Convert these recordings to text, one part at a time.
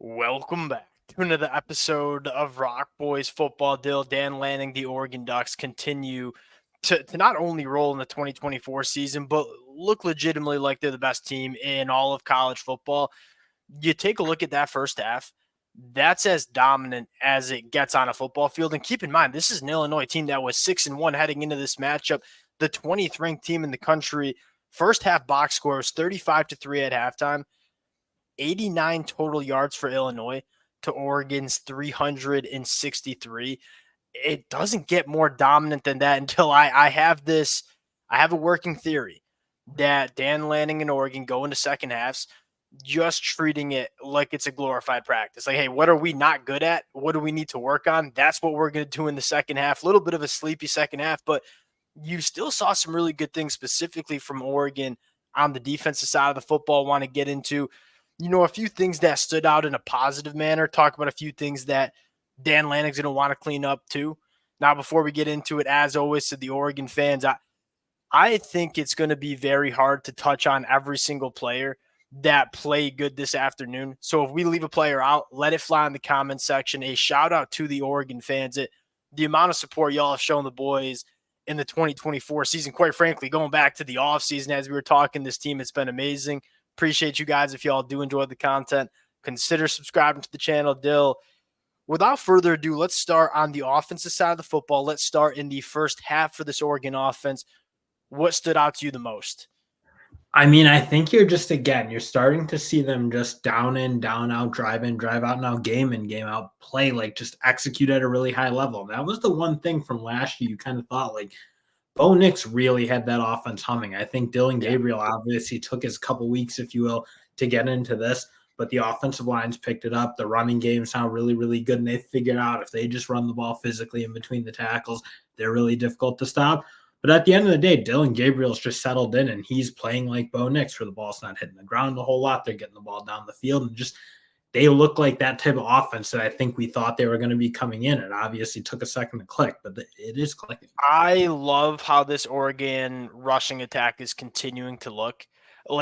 Welcome back to another episode of Rock Boys Football. Dan Lanning, the Oregon Ducks continue to not only roll in the 2024 season, but look legitimately like they're the best team in all of college football. You take a look at that first half, that's as dominant as it gets on a football field. And keep in mind, this is an Illinois team that was 6-1 heading into this matchup, the 20th ranked team in the country. First half box score was 35-3 at halftime. 89 total yards for Illinois to Oregon's 363. It doesn't get more dominant than that until I have a working theory that Dan Lanning and Oregon go into second halves just treating it like it's a glorified practice. Like, hey, what are we not good at? What do we need to work on? That's what we're going to do in the second half. A little bit of a sleepy second half, but you still saw some really good things specifically from Oregon on the defensive side of the football. Want to get into a few things that stood out in a positive manner, talk about a few things that Dan Lanning's going to want to clean up too. Now, before we get into it, as always, to the Oregon fans, I think it's going to be very hard to touch on every single player that played good this afternoon. So if we leave a player out, let it fly in the comments section. A shout out to the Oregon fans. The amount of support y'all have shown the boys in the 2024 season, quite frankly, going back to the offseason as we were talking, this team has been amazing. Appreciate you guys. If y'all do enjoy the content, consider subscribing to the channel. Dill, without further ado, let's start on the offensive side of the football. Let's start in the first half for this Oregon offense. What stood out to you the most? I think you're starting to see them just down in, down out, drive in, drive out, now game in, game out, play, like just execute at a really high level. That was the one thing from last year you kind of thought like Bo Nix really had that offense humming. I think Dillon Gabriel obviously took his couple weeks, if you will, to get into this, but the offensive lines picked it up. The running game sound really, really good, and they figured out if they just run the ball physically in between the tackles, they're really difficult to stop. But at the end of the day, Dillon Gabriel's just settled in, and he's playing like Bo Nix, where the ball's not hitting the ground a whole lot. They're getting the ball down the field, and just they look like that type of offense that I think we thought they were going to be coming in. It obviously took a second to click, but it is clicking. I love how this Oregon rushing attack is continuing to look.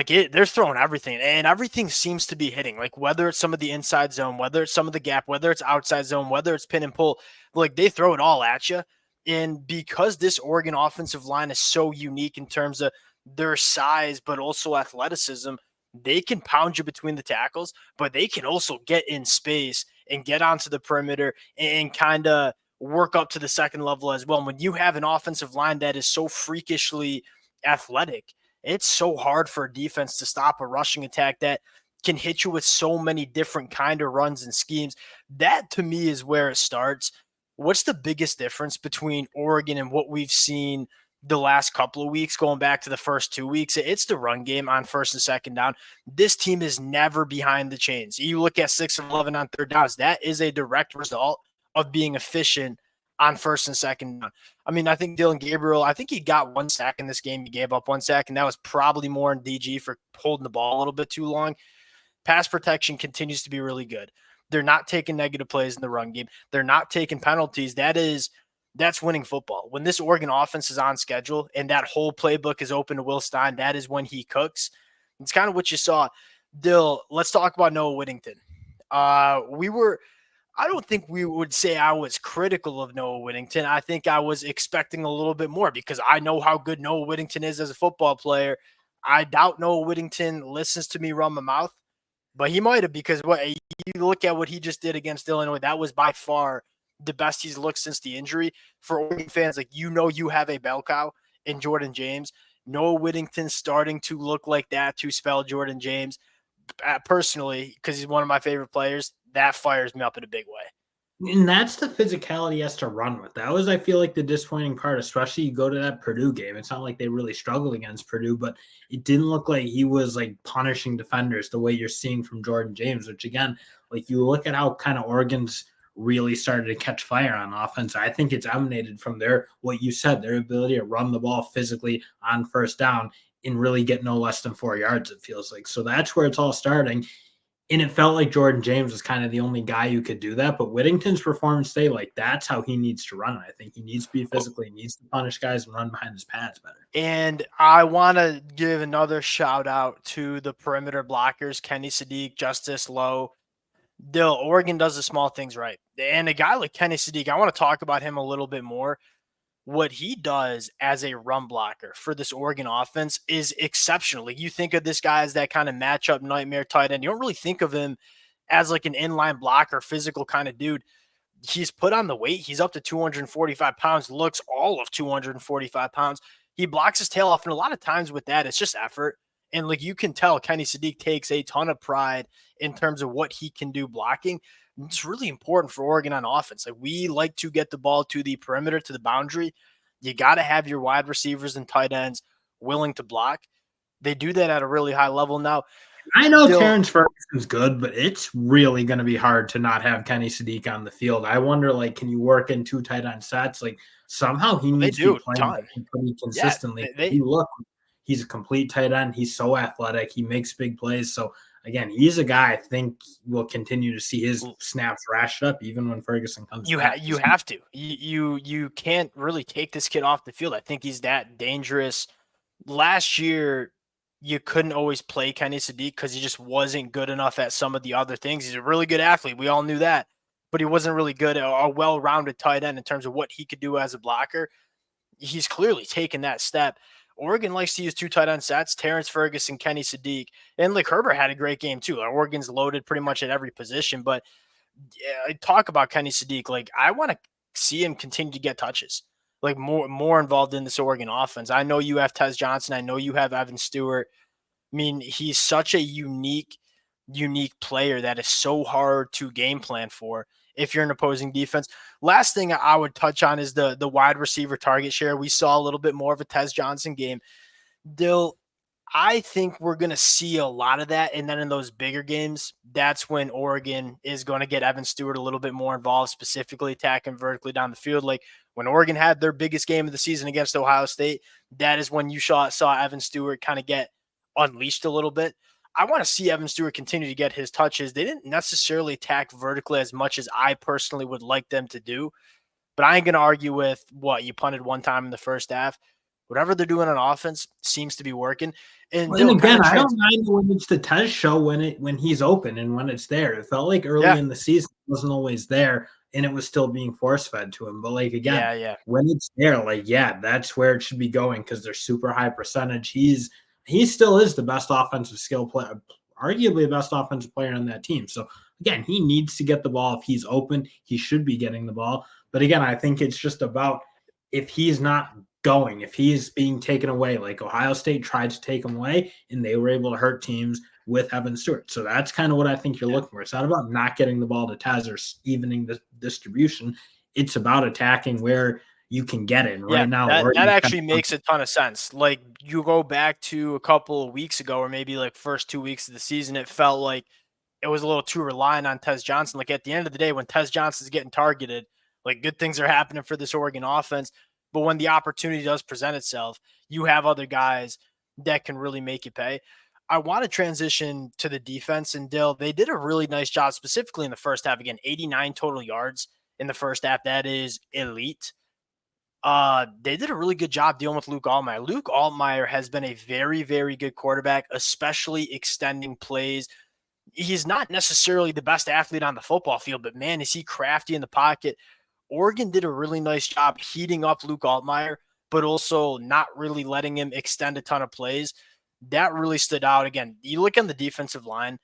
They're throwing everything, and everything seems to be hitting. Like, whether it's some of the inside zone, whether it's some of the gap, whether it's outside zone, whether it's pin and pull, like they throw it all at you. And because this Oregon offensive line is so unique in terms of their size, but also athleticism, they can pound you between the tackles, but they can also get in space and get onto the perimeter and kind of work up to the second level as well. When you have an offensive line that is so freakishly athletic, it's so hard for a defense to stop a rushing attack that can hit you with so many different kind of runs and schemes. That to me is where it starts. What's the biggest difference between Oregon and what we've seen the last couple of weeks, going back to the first 2 weeks? It's the run game on first and second down. This team is never behind the chains. You look at 6 of 11 on third downs. That is a direct result of being efficient on first and second down. I mean, I think Dillon Gabriel, I think he got 1 sack in this game. He gave up 1 sack, and that was probably more in DG for holding the ball a little bit too long. Pass protection continues to be really good. They're not taking negative plays in the run game. They're not taking penalties. That's winning football. When this Oregon offense is on schedule and that whole playbook is open to Will Stein, that is when he cooks. It's kind of what you saw. Dill, let's talk about Noah Whittington. I don't think we would say I was critical of Noah Whittington. I think I was expecting a little bit more because I know how good Noah Whittington is as a football player. I doubt Noah Whittington listens to me run my mouth, but he might have, because what you look at what he just did against Illinois, that was by far the best he's looked since the injury. For Oregon fans, you have a bell cow in Jordan James. Noah Whittington starting to look like that to spell Jordan James. Personally, because he's one of my favorite players, that fires me up in a big way. And that's the physicality he has to run with. That was, I feel like, the disappointing part, especially you go to that Purdue game. It's not like they really struggled against Purdue, but it didn't look like he was like punishing defenders the way you're seeing from Jordan James, which again, like you look at how kind of Oregon's really started to catch fire on offense. I think it's emanated from what you said, their ability to run the ball physically on first down and really get no less than 4 yards, it feels like. So that's where it's all starting. And it felt like Jordan James was kind of the only guy who could do that. But Whittington's performance today, like that's how he needs to run. I think he needs to be physically, he needs to punish guys and run behind his pads better. And I want to give another shout out to the perimeter blockers, Kenny Sadiq, Justice Lowe. Oregon does the small things right. And a guy like Kenny Sadiq, I want to talk about him a little bit more. What he does as a run blocker for this Oregon offense is exceptional. Like, you think of this guy as that kind of matchup nightmare tight end. You don't really think of him as like an inline blocker, physical kind of dude. He's put on the weight. He's up to 245 pounds, looks all of 245 pounds. He blocks his tail off. And a lot of times with that, it's just effort. And like, you can tell Kenny Sadiq takes a ton of pride in terms of what he can do blocking. It's really important for Oregon on offense. Like, we like to get the ball to the perimeter, to the boundary. You got to have your wide receivers and tight ends willing to block. They do that at a really high level. Now, I know Dill, Terrence Ferguson's good, but it's really going to be hard to not have Kenny Sadiq on the field. I wonder, like, can you work in two tight end sets? Like, somehow he they needs to do be a playing ton. pretty Yeah, consistently. they You look, he's a complete tight end. He's so athletic. He makes big plays. So, again, he's a guy I think we'll continue to see his snaps ratchet up even when Ferguson comes back. you have to. You can't really take this kid off the field. I think he's that dangerous. Last year, you couldn't always play Kenny Sadiq because he just wasn't good enough at some of the other things. He's a really good athlete. We all knew that. But he wasn't really good, a well-rounded tight end in terms of what he could do as a blocker. He's clearly taken that step. Oregon likes to use two tight end sets, Terrence Ferguson, Kenny Sadiq. And like, Herbert had a great game too. Like, Oregon's loaded pretty much at every position. But yeah, talk about Kenny Sadiq. Like, I want to see him continue to get touches, like more involved in this Oregon offense. I know you have Tez Johnson. I know you have Evan Stewart. I mean, he's such a unique player that is so hard to game plan for if you're an opposing defense. Last thing I would touch on is the wide receiver target share. We saw a little bit more of a Tez Johnson game. Dill, I think we're going to see a lot of that. And then in those bigger games, that's when Oregon is going to get Evan Stewart a little bit more involved, specifically attacking vertically down the field. Like, when Oregon had their biggest game of the season against Ohio State, that is when you saw Evan Stewart kind of get unleashed a little bit. I want to see Evan Stewart continue to get his touches. They didn't necessarily attack vertically as much as I personally would like them to do, but I ain't going to argue with what you punted one time in the first half. Whatever they're doing on offense seems to be working. And Well, and Dill, kind again, of I don't mind when it's the Tez show when he's open and when it's there. It felt like early yeah, in the season it wasn't always there and it was still being force fed to him. But like again, yeah. when it's there, like yeah, that's where it should be going because they're super high percentage. He still is the best offensive skill player, arguably the best offensive player on that team. So again, he needs to get the ball. If he's open, he should be getting the ball. But again, I think it's just about if he's not going, if he's being taken away, like Ohio State tried to take him away and they were able to hurt teams with Evan Stewart. So that's kind of what I think you're looking for. It's not about not getting the ball to Taz or evening the distribution. It's about attacking where you can get in Yeah, right now. that Oregon's kind actually of makes a ton of sense. Like, you go back to a couple of weeks ago, or maybe like first 2 weeks of the season, it felt like it was a little too reliant on Tez Johnson. Like, at the end of the day, when Tez Johnson's getting targeted, like, good things are happening for this Oregon offense. But when the opportunity does present itself, you have other guys that can really make you pay. I want to transition to the defense, and Dill, they did a really nice job, specifically in the first half. Again, 89 total yards in the first half. That is elite. They did a really good job dealing with Luke Altmaier. Luke Altmaier has been a very, very good quarterback, especially extending plays. He's not necessarily the best athlete on the football field, but man, is he crafty in the pocket. Oregon did a really nice job heating up Luke Altmaier, but also not really letting him extend a ton of plays. That really stood out. Again, you look on the defensive line,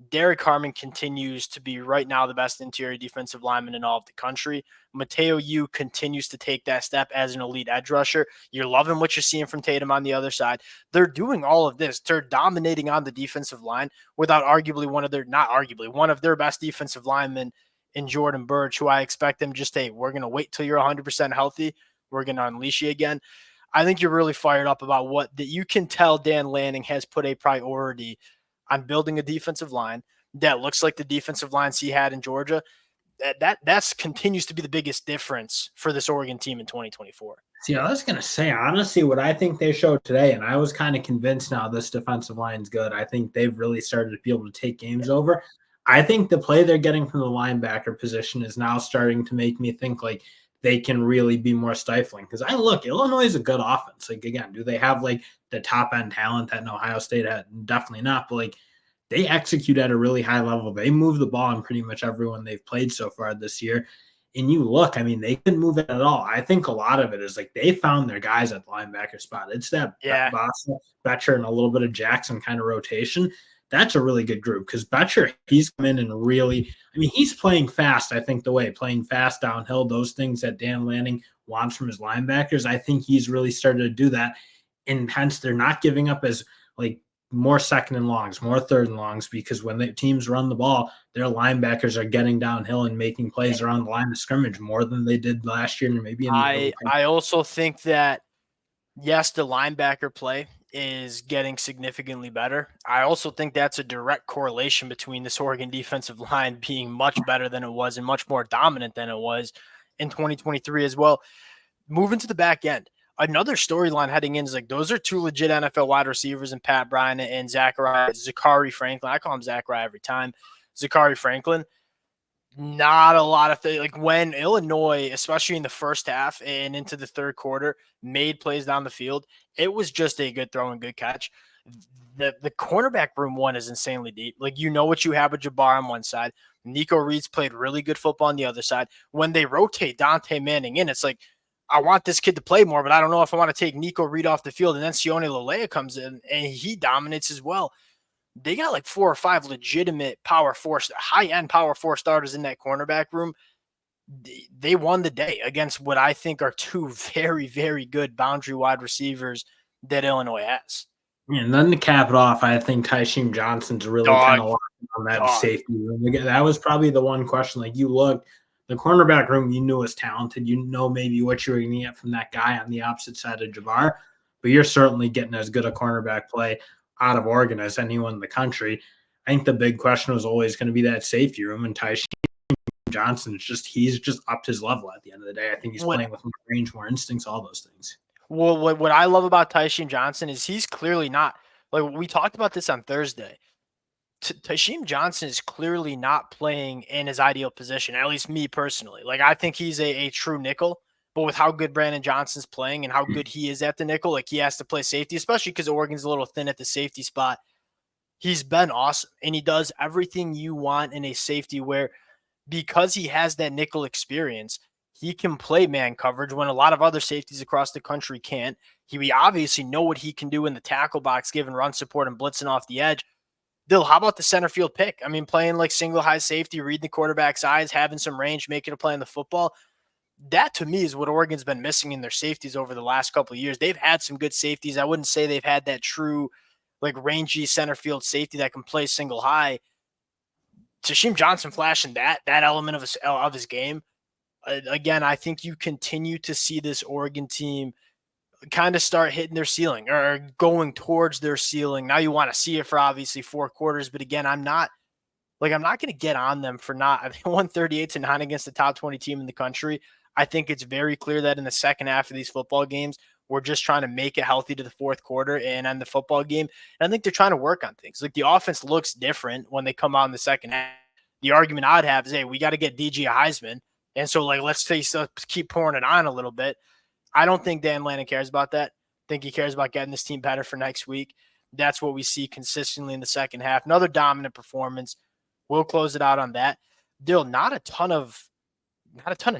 Derek Harmon continues to be right now the best interior defensive lineman in all of the country. Mateo Yu continues to take that step as an elite edge rusher. You're loving what you're seeing from Tatum on the other side. They're doing all of this. They're dominating on the defensive line without arguably one of their best defensive linemen in Jordan Burge, who I expect them just, hey, we're going to wait till you're 100% healthy. We're going to unleash you again. I think you're really fired up about what that you can tell Dan Lanning has put a priority on building a defensive line that looks like the defensive lines he had in Georgia. That's continues to be the biggest difference for this Oregon team in 2024. See, I was gonna say honestly, what I think they showed today, and I was kind of convinced now this defensive line's good. I think they've really started to be able to take games over. I think the play they're getting from the linebacker position is now starting to make me think like they can really be more stifling. Because I look, Illinois is a good offense. Like again, do they have like the top end talent that Ohio State had? Definitely not. But like they execute at a really high level. They move the ball on pretty much everyone they've played so far this year. And you look, I mean, they couldn't move it at all. I think a lot of it is like they found their guys at the linebacker spot. It's that Yeah. Bossa, Betcher, and a little bit of Jackson kind of rotation. That's a really good group because Betcher, he's come in and really, I mean, he's playing fast. I think the way playing fast downhill, those things that Dan Lanning wants from his linebackers, I think he's really started to do that. And hence they're not giving up as like more second and longs, more third and longs, because when the teams run the ball, their linebackers are getting downhill and making plays around the line of scrimmage more than they did last year and maybe in the early. I also think that, yes, the linebacker play is getting significantly better. I also think that's a direct correlation between this Oregon defensive line being much better than it was and much more dominant than it was in 2023 as well. Moving to the back end, another storyline heading in is like those are two legit NFL wide receivers, and Pat Bryant and Zachary Franklin. I call him Zachary every time. Zachary Franklin. Not a lot of things. Like when Illinois, especially in the first half and into the third quarter, made plays down the field, it was just a good throw and good catch. The cornerback room one is insanely deep. Like, you know what you have with Jabbar on one side. Nico Reed's played really good football on the other side. When they rotate Dante Manning in, it's like, I want this kid to play more, but I don't know if I want to take Nico Reed off the field. And then Sione Lalea comes in and he dominates as well. They got like 4 or 5 legitimate high-end power four starters in that cornerback room. They won the day against what I think are two very, very good boundary wide receivers that Illinois has. And then to cap it off, I think Tysheem Johnson's really kind of locking on that safety room. That was probably the one question. Like, you look, the cornerback room you knew was talented. You know maybe what you were going to get from that guy on the opposite side of Jabbar, but you're certainly getting as good a cornerback play out of Oregon as anyone in the country. I think the big question was always going to be that safety room, and Tysheem Johnson he's just upped his level at the end of the day. I think he's playing with more range, more instincts, all those things. Well, what I love about Tysheem Johnson is he's clearly not, like we talked about this on Thursday. Tysheem Johnson is clearly not playing in his ideal position, at least me personally. Like, I think he's a true nickel, but with how good Brandon Johnson's playing and how good he is at the nickel, like he has to play safety, especially because Oregon's a little thin at the safety spot. He's been awesome, and he does everything you want in a safety where, because he has that nickel experience, he can play man coverage when a lot of other safeties across the country can't. We obviously know what he can do in the tackle box, giving run support and blitzing off the edge. Dill, how about the center field pick? I mean, playing like single high safety, reading the quarterback's eyes, having some range, making a play in the football. That, to me, is what Oregon's been missing in their safeties over the last couple of years. They've had some good safeties. I wouldn't say they've had that true, like, rangy center field safety that can play single high. Tysheem Johnson flashing that element of his game. Again, I think you continue to see this Oregon team kind of start hitting their ceiling or going towards their ceiling. Now you want to see it for obviously 4 quarters, but again, I'm not going to get on them for not. I think 138-9 against the top 20 team in the country. I think it's very clear that in the second half of these football games, we're just trying to make it healthy to the fourth quarter and end the football game. And I think they're trying to work on things. Like, the offense looks different when they come out in the second half. The argument I'd have is, hey, we got to get DG a Heisman. And so, like, let's keep pouring it on a little bit. I don't think Dan Lanning cares about that. I think he cares about getting this team better for next week. That's what we see consistently in the second half. Another dominant performance. We'll close it out on that. Dill, not a ton of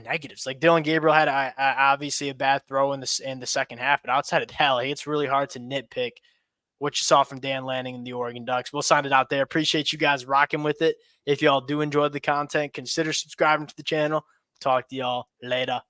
negatives. Like, Dillon Gabriel had obviously a bad throw in the second half, but outside of that, like, it's really hard to nitpick what you saw from Dan Lanning and the Oregon Ducks. We'll sign it out there. Appreciate you guys rocking with it. If y'all do enjoy the content, consider subscribing to the channel. Talk to y'all later.